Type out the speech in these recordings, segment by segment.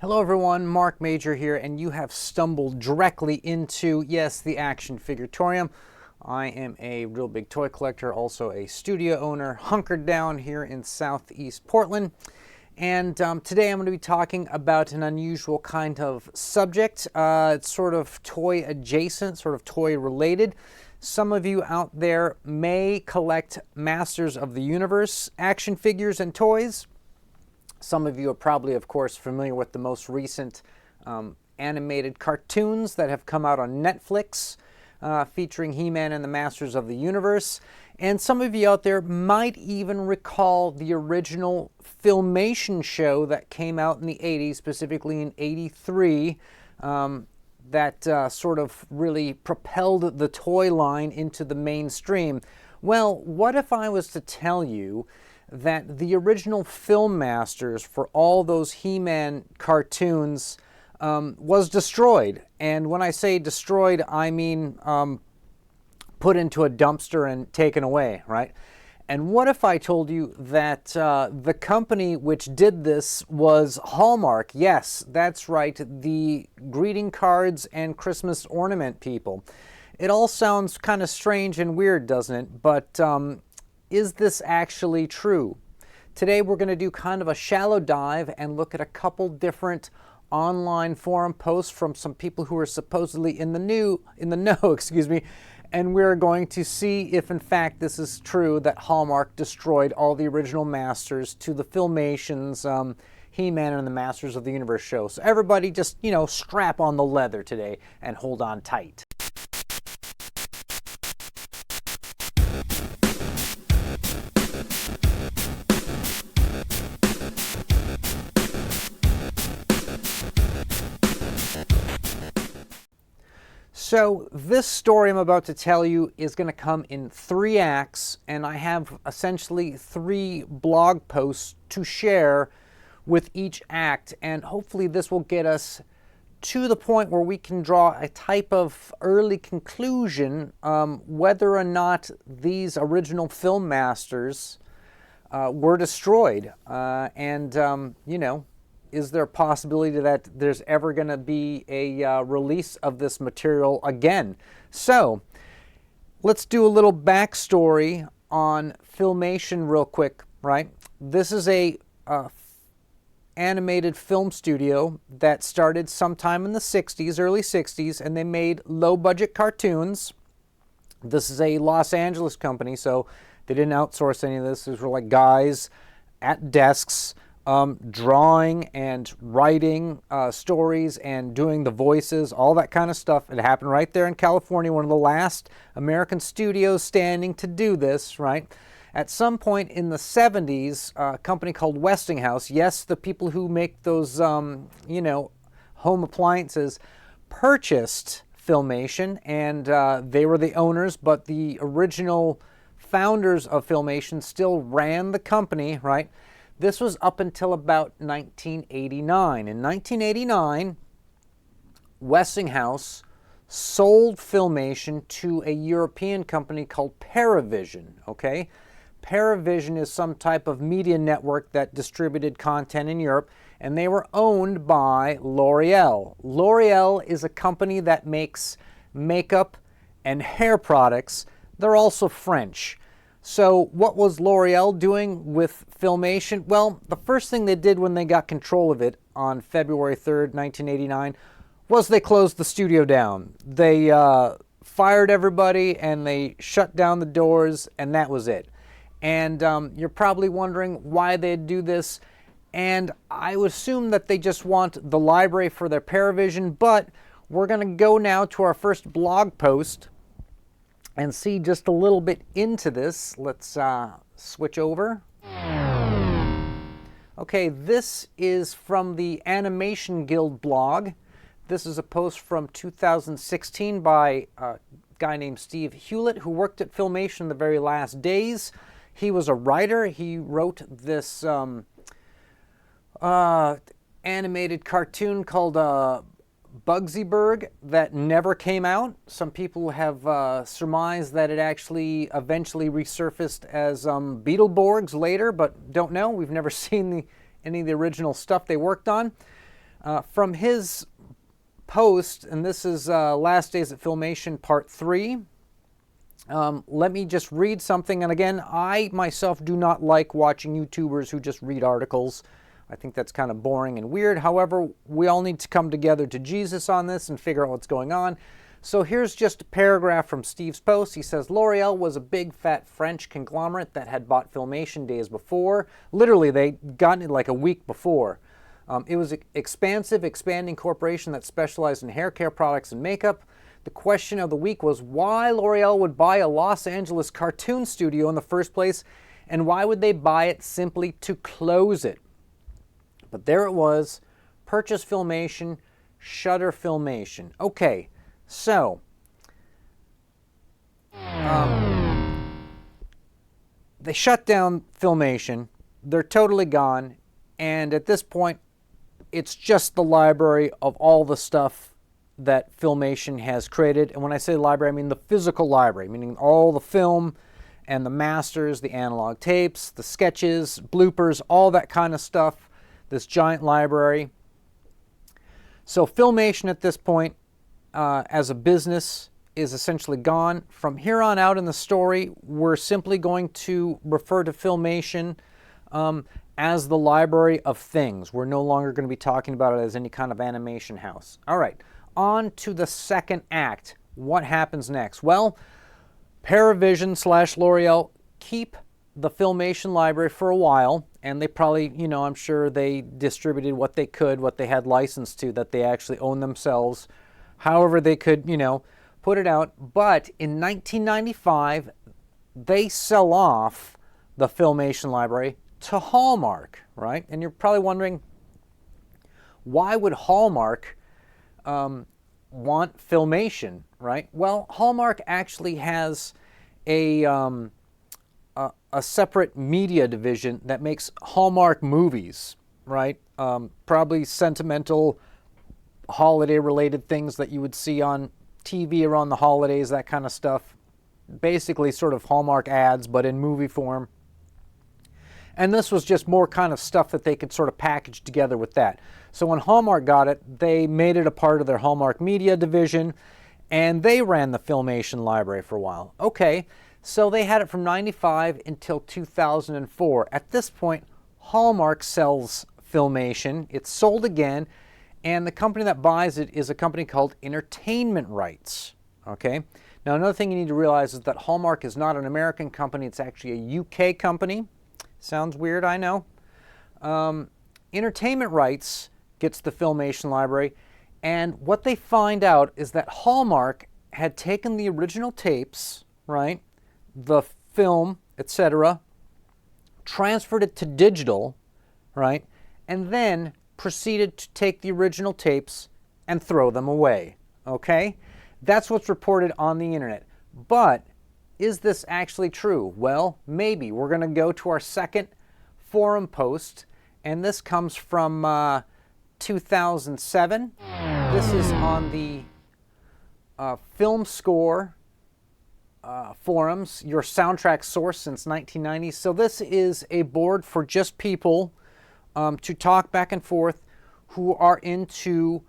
Hello everyone, Mark Major here, and you have stumbled directly into, yes, the Action Figuratorium. I am a real big toy collector, also a studio owner, hunkered down here in Southeast Portland. And today I'm going to be talking about an unusual kind of subject. It's sort of toy adjacent, sort of toy related. Some of you out there may collect Masters of the Universe action figures and toys. Some of you are probably, of course, familiar with the most recent animated cartoons that have come out on Netflix featuring He-Man and the Masters of the Universe. And some of you out there might even recall the original Filmation show that came out in the 80s, specifically in 83, that sort of really propelled the toy line into the mainstream. Well, what if I was to tell you that the original Film Masters for all those He-Man cartoons was destroyed? And when I say destroyed, I mean put into a dumpster and taken away, right? And what if I told you that the company which did this was Hallmark? Yes, that's right, the greeting cards and Christmas ornament people. It all sounds kind of strange and weird, doesn't it? But is this actually true? Today we're going to do kind of a shallow dive and look at a couple different online forum posts from some people who are supposedly in the know, excuse me, and we're going to see if in fact this is true that Hallmark destroyed all the original Masters to the Filmation's He-Man and the Masters of the Universe show. So everybody just, strap on the leather today and hold on tight. So this story I'm about to tell you is going to come in 3 acts, and I have essentially 3 blog posts to share with each act, and hopefully this will get us to the point where we can draw a type of early conclusion whether or not these original Film Masters were destroyed, is there a possibility that there's ever going to be a release of this material again? So let's do a little backstory on Filmation real quick, right? This is a animated film studio that started sometime in the 60s, early 60s, and they made low-budget cartoons. This is a Los Angeles company, so they didn't outsource any of this. These were like guys at desks drawing and writing stories and doing the voices, all that kind of stuff. It happened right there in California, one of the last American studios standing to do this, right? At some point in the 70s, a company called Westinghouse, yes, the people who make those, home appliances, purchased Filmation, and they were the owners, but the original founders of Filmation still ran the company, right? This was up until about 1989. In 1989, Westinghouse sold Filmation to a European company called Paravision, okay? Paravision is some type of media network that distributed content in Europe, and they were owned by L'Oreal. L'Oreal is a company that makes makeup and hair products. They're also French. So what was L'Oreal doing with Filmation? Well, the first thing they did when they got control of it on February 3rd, 1989, was they closed the studio down. They fired everybody and they shut down the doors, and that was it. And you're probably wondering why they'd do this. And I would assume that they just want the library for their Paravision, but we're going to go now to our first blog post and see just a little bit into this. Let's switch over. Okay, this is from the Animation Guild blog. This is a post from 2016 by a guy named Steve Hulet, who worked at Filmation the very last days. He was a writer. He wrote this animated cartoon called Bugsyburg that never came out. Some people have surmised that it actually eventually resurfaced as Beetleborgs later, but don't know. We've never seen any of the original stuff they worked on. From his post, and this is Last Days at Filmation Part 3, let me just read something. And again, I myself do not like watching YouTubers who just read articles. I think that's kind of boring and weird. However, we all need to come together to Jesus on this and figure out what's going on. So here's just a paragraph from Steve's post. He says, L'Oreal was a big fat French conglomerate that had bought Filmation days before. Literally, they got it like a week before. It was an expansive, expanding corporation that specialized in hair care products and makeup. The question of the week was why L'Oreal would buy a Los Angeles cartoon studio in the first place, and why would they buy it simply to close it? But there it was, purchase Filmation, shutter Filmation. Okay, so they shut down Filmation. They're totally gone, and at this point, it's just the library of all the stuff that Filmation has created. And when I say library, I mean the physical library, meaning all the film and the masters, the analog tapes, the sketches, bloopers, all that kind of stuff. This giant library. So Filmation at this point, as a business, is essentially gone. From here on out in the story, we're simply going to refer to Filmation as the library of things. We're no longer going to be talking about it as any kind of animation house. All right, on to the second act. What happens next? Well, Paravision / L'Oreal keep the Filmation library for a while, and they probably, you know, I'm sure they distributed what they could, what they had license to, that they actually own themselves, however they could, you know, put it out. But in 1995, they sell off the Filmation library to Hallmark, right? And you're probably wondering, why would Hallmark want Filmation, right? Well, Hallmark actually has a separate media division that makes Hallmark movies, right? Probably sentimental, holiday-related things that you would see on TV around the holidays, that kind of stuff. Basically sort of Hallmark ads, but in movie form. And this was just more kind of stuff that they could sort of package together with that. So when Hallmark got it, they made it a part of their Hallmark media division, and they ran the Filmation library for a while. Okay. So they had it from 95 until 2004. At this point, Hallmark sells Filmation. It's sold again, and the company that buys it is a company called Entertainment Rights. Okay? Now, another thing you need to realize is that Hallmark is not an American company. It's actually a UK company. Sounds weird, I know. Entertainment Rights gets the Filmation library, and what they find out is that Hallmark had taken the original tapes, right, the film, etc., transferred it to digital, right, and then proceeded to take the original tapes and throw them away, okay? That's what's reported on the internet. But is this actually true? Well, maybe. We're going to go to our second forum post, and this comes from 2007. This is on the Filmscore forums, your soundtrack source since 1990. So this is a board for just people to talk back and forth who are into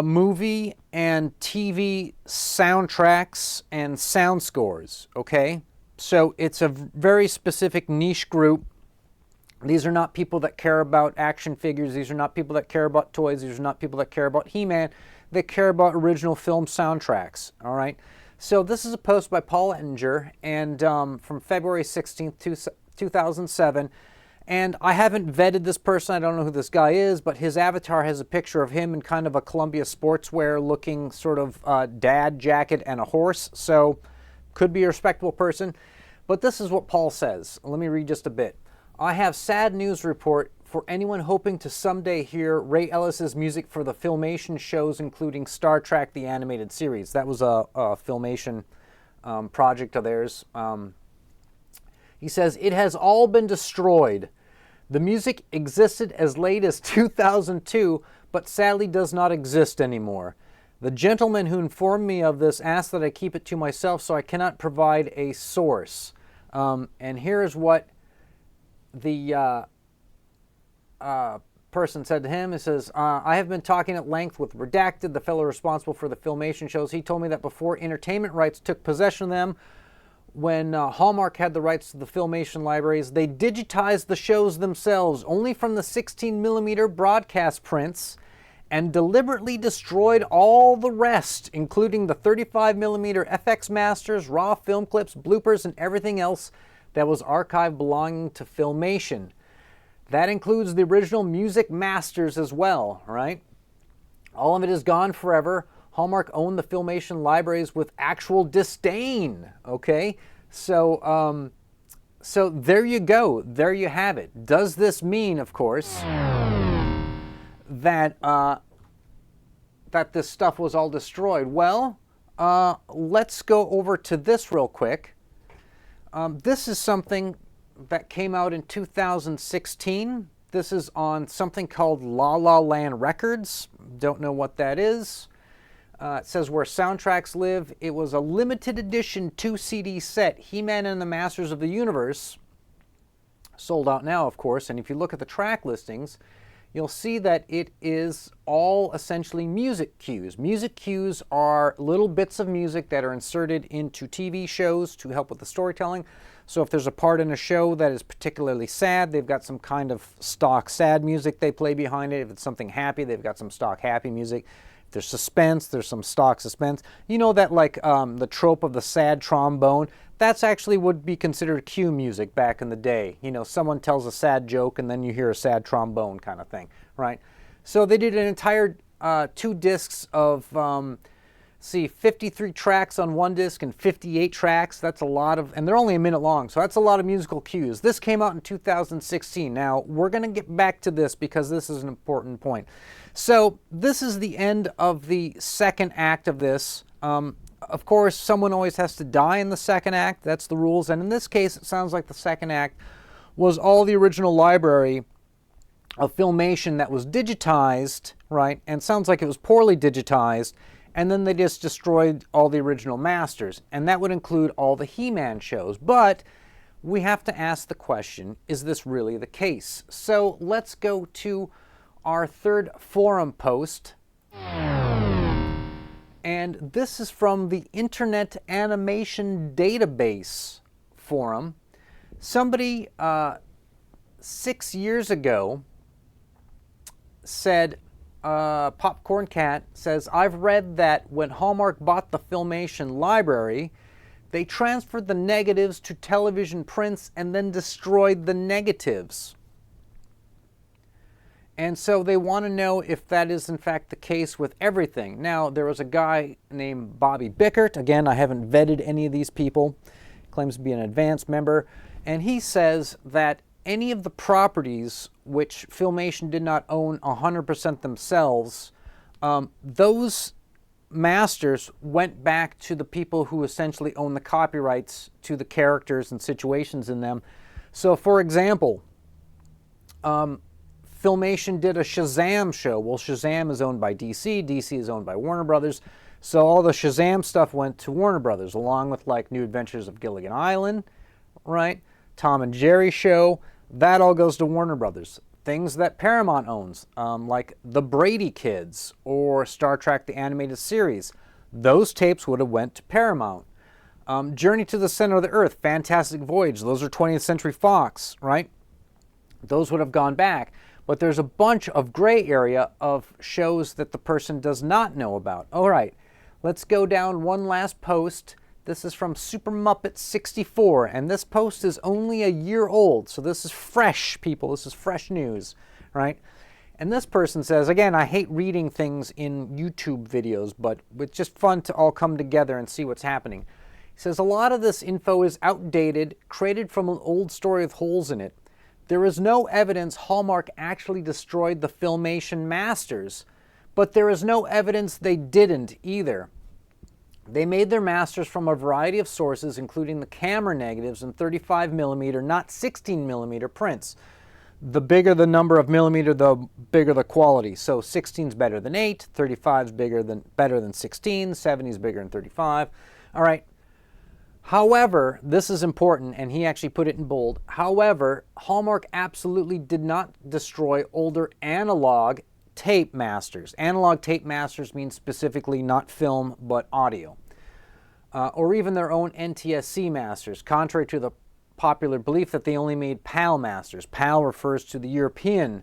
movie and TV soundtracks and sound scores, okay? So it's a very specific niche group. These are not people that care about action figures. These are not people that care about toys. These are not people that care about He-Man. They care about original film soundtracks, all right? So this is a post by Paul Ettinger, and from February 16th, 2007. And I haven't vetted this person. I don't know who this guy is, but his avatar has a picture of him in kind of a Columbia sportswear looking sort of dad jacket and a horse. So could be a respectable person. But this is what Paul says. Let me read just a bit. I have sad news report for anyone hoping to someday hear Ray Ellis's music for the Filmation shows, including Star Trek, the animated series. That was a Filmation project of theirs. He says, it has all been destroyed. The music existed as late as 2002, but sadly does not exist anymore. The gentleman who informed me of this asked that I keep it to myself, so I cannot provide a source. And here is what the person said to him, he says, I have been talking at length with Redacted, the fellow responsible for the Filmation shows. He told me that before entertainment rights took possession of them, when Hallmark had the rights to the Filmation libraries, they digitized the shows themselves only from the 16mm broadcast prints and deliberately destroyed all the rest, including the 35mm FX masters, raw film clips, bloopers, and everything else that was archived belonging to Filmation. That includes the original music masters as well, right? All of it is gone forever. Hallmark owned the Filmation libraries with actual disdain, okay? So, so there you go. There you have it. Does this mean, of course, that, that this stuff was all destroyed? Well, let's go over to this real quick. This is something that came out in 2016. This is on something called La La Land Records. Don't know what that is. It says Where Soundtracks Live. It was a limited edition 2-CD set, He-Man and the Masters of the Universe. Sold out now, of course, and if you look at the track listings, you'll see that it is all essentially music cues. Music cues are little bits of music that are inserted into TV shows to help with the storytelling. So if there's a part in a show that is particularly sad, they've got some kind of stock sad music they play behind it. If it's something happy, they've got some stock happy music. If there's suspense, there's some stock suspense. You know that, like the trope of the sad trombone? That's actually would be considered cue music back in the day. You know, someone tells a sad joke and then you hear a sad trombone kind of thing, right? So they did an entire 2 discs of, 53 tracks on one disc and 58 tracks. That's a lot of, and they're only a minute long, so that's a lot of musical cues. This came out in 2016. Now, we're going to get back to this because this is an important point. So this is the end of the second act of this. Of course, someone always has to die in the second act. That's the rules. And in this case, it sounds like the second act was all the original library of Filmation that was digitized, right? And sounds like it was poorly digitized. And then they just destroyed all the original masters. And that would include all the He-Man shows. But we have to ask the question, is this really the case? So let's go to our third forum post. And this is from the Internet Animation Database forum. Somebody 6 years ago said, Popcorn Cat says, I've read that when Hallmark bought the Filmation library, they transferred the negatives to television prints and then destroyed the negatives. And so they want to know if that is in fact the case with everything. Now, there was a guy named Bobby Bickert. Again, I haven't vetted any of these people. He claims to be an advanced member. And he says that any of the properties which Filmation did not own 100% themselves, those masters went back to the people who essentially own the copyrights to the characters and situations in them. So, for example, Filmation did a Shazam show. Well, Shazam is owned by DC. DC is owned by Warner Brothers. So all the Shazam stuff went to Warner Brothers, along with like New Adventures of Gilligan Island, right? Tom and Jerry show. That all goes to Warner Brothers. Things that Paramount owns, like The Brady Kids or Star Trek the Animated Series, those tapes would have went to Paramount. Journey to the Center of the Earth, Fantastic Voyage, those are 20th Century Fox, right? Those would have gone back. But there's a bunch of gray area of shows that the person does not know about. All right, let's go down one last post. This is from Super Muppet 64, and this post is only a year old, so this is fresh, people. This is fresh news, right? And this person says, again, I hate reading things in YouTube videos, but it's just fun to all come together and see what's happening. He says, a lot of this info is outdated, created from an old story with holes in it. There is no evidence Hallmark actually destroyed the Filmation masters, but there is no evidence they didn't either. They made their masters from a variety of sources, including the camera negatives and 35mm, not 16mm prints. The bigger the number of millimeter, the bigger the quality. So 16 is better than 8, 35 is better than 16, 70 is bigger than 35. All right. However, this is important, and he actually put it in bold. However, Hallmark absolutely did not destroy older analog tape masters. Analog tape masters means specifically not film, but audio. Or even their own NTSC masters, contrary to the popular belief that they only made PAL masters. PAL refers to the European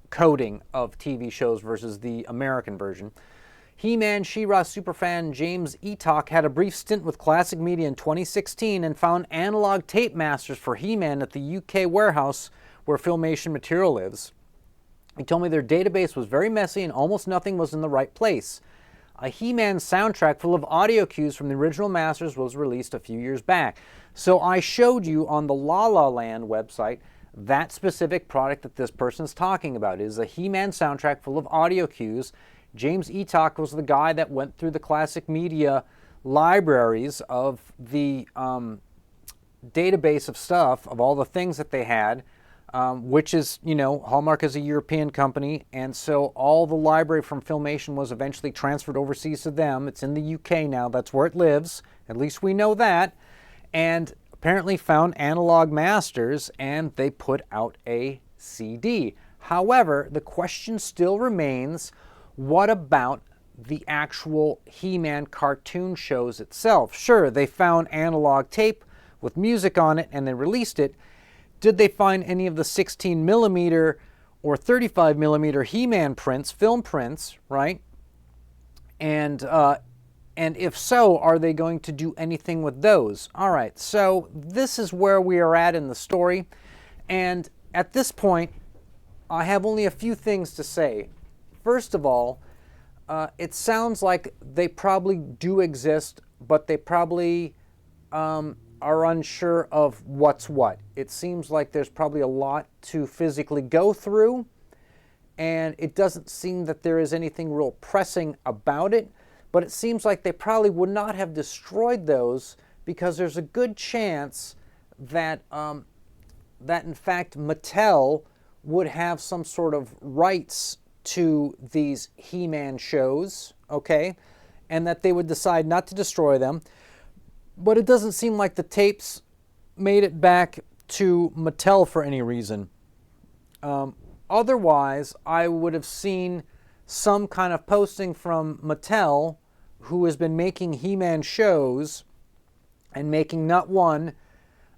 coding of TV shows versus the American version. He-Man, She-Ra superfan James Eatock had a brief stint with Classic Media in 2016 and found analog tape masters for He-Man at the UK warehouse where Filmation material lives. He told me their database was very messy and almost nothing was in the right place. A He-Man soundtrack full of audio cues from the original masters was released a few years back. So I showed you on the La La Land website that specific product that this person is talking about. It is a He-Man soundtrack full of audio cues. James Eatock was the guy that went through the Classic Media libraries of the database of stuff, of all the things that they had, which is, you know, Hallmark is a European company, and so all the library from Filmation was eventually transferred overseas to them. It's in the UK now. That's where it lives. At least we know that. And apparently found analog masters, and they put out a CD. However, the question still remains, what about the actual He-Man cartoon shows itself? Sure, they found analog tape with music on it and they released it. Did they find any of the 16mm or 35mm He-Man prints, film prints, right? And if so, are they going to do anything with those? All right, so this is where we are at in the story. And at this point, I have only a few things to say. First of all, it sounds like they probably do exist, but they probably are unsure of what's what. It seems like there's probably a lot to physically go through, and it doesn't seem that there is anything real pressing about it, but it seems like they probably would not have destroyed those because there's a good chance that, that in fact Mattel would have some sort of rights to these He-Man shows, okay, and that they would decide not to destroy them. But it doesn't seem like the tapes made it back to Mattel for any reason. Otherwise, I would have seen some kind of posting from Mattel, who has been making He-Man shows and making not one,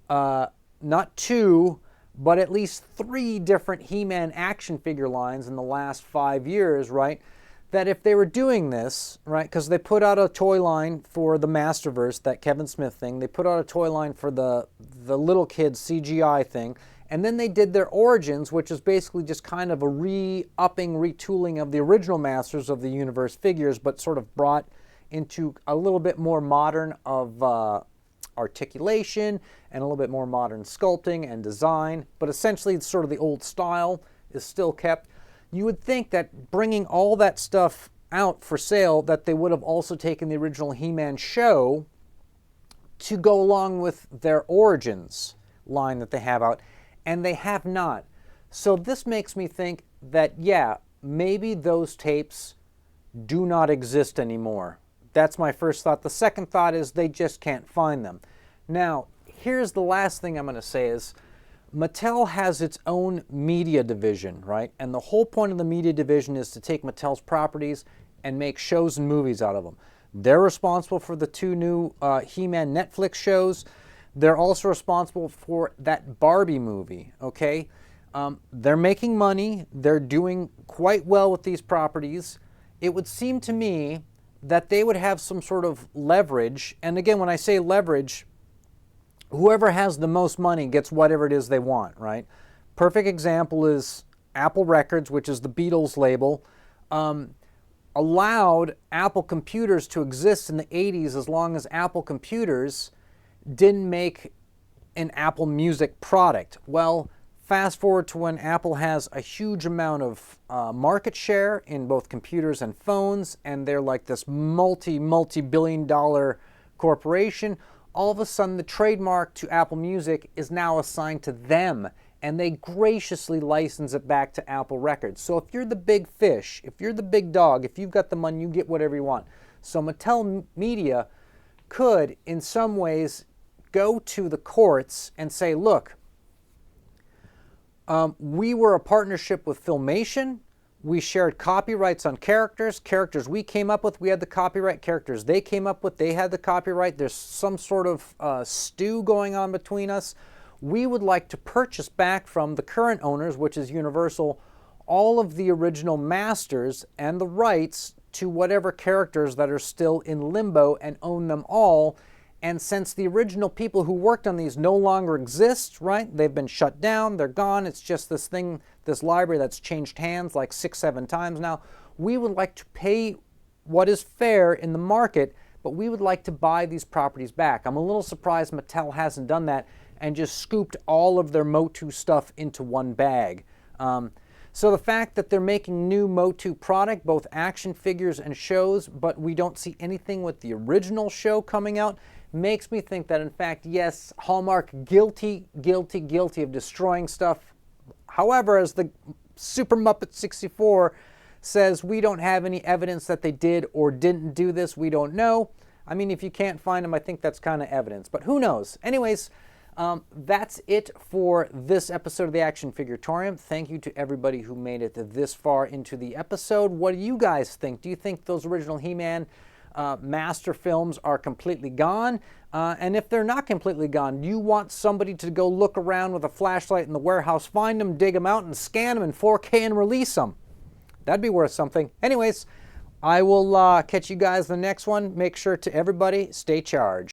not two, but at least 3 different He-Man action figure lines in the last 5 years, right? That if they were doing this, right, because they put out a toy line for the Masterverse, that Kevin Smith thing, they put out a toy line for the little kids CGI thing, and then they did their Origins, which is basically just kind of a re-upping, retooling of the original Masters of the Universe figures, but sort of brought into a little bit more modern of articulation and a little bit more modern sculpting and design, but essentially it's sort of the old style is still kept. You would think that bringing all that stuff out for sale, that they would have also taken the original He-Man show to go along with their Origins line that they have out, and they have not. So this makes me think that, yeah, maybe those tapes do not exist anymore. That's my first thought. The second thought is they just can't find them. Now, here's the last thing I'm going to say is Mattel has its own media division, right? And the whole point of the media division is to take Mattel's properties and make shows and movies out of them. They're responsible for the 2 new He-Man Netflix shows. They're also responsible for that Barbie movie, okay? They're making money. They're doing quite well with these properties. It would seem to me that they would have some sort of leverage. And again, when I say leverage, whoever has the most money gets whatever it is they want, right? Perfect example is Apple Records, which is the Beatles label, allowed Apple computers to exist in the 80s as long as Apple computers didn't make an Apple Music product. Well, fast forward to when Apple has a huge amount of market share in both computers and phones, and they're like this multi-billion-dollar corporation. All of a sudden, the trademark to Apple Music is now assigned to them, and they graciously license it back to Apple Records. So if you're the big fish, if you're the big dog, if you've got the money, you get whatever you want. So Mattel Media could, in some ways, go to the courts and say, look, we were a partnership with Filmation. We shared copyrights on characters. Characters we came up with, we had the copyright. Characters they came up with, they had the copyright. There's some sort of stew going on between us. We would like to purchase back from the current owners, which is Universal, all of the original masters and the rights to whatever characters that are still in limbo and own them all. And since the original people who worked on these no longer exist, right? They've been shut down, they're gone. It's just this thing, this library that's changed hands like 6-7 times now. We would like to pay what is fair in the market, but we would like to buy these properties back. I'm a little surprised Mattel hasn't done that and just scooped all of their Motu stuff into one bag. So the fact that they're making new Motu product, both action figures and shows, but we don't see anything with the original show coming out, makes me think that, in fact, yes, Hallmark guilty of destroying stuff. However, as the Super Muppet 64 says, we don't have any evidence that they did or didn't do this. We don't know. I mean, if you can't find them, I think that's kind of evidence, but who knows? Anyways, that's it for this episode of the Action Figuratorium. Thank you to everybody who made it this far into the episode. What do you guys think? Do you think those original He-Man master films are completely gone? And if they're not completely gone, do you want somebody to go look around with a flashlight in the warehouse, find them, dig them out, and scan them in 4K and release them? That'd be worth something. Anyways, I will catch you guys in the next one. Make sure to everybody stay charged.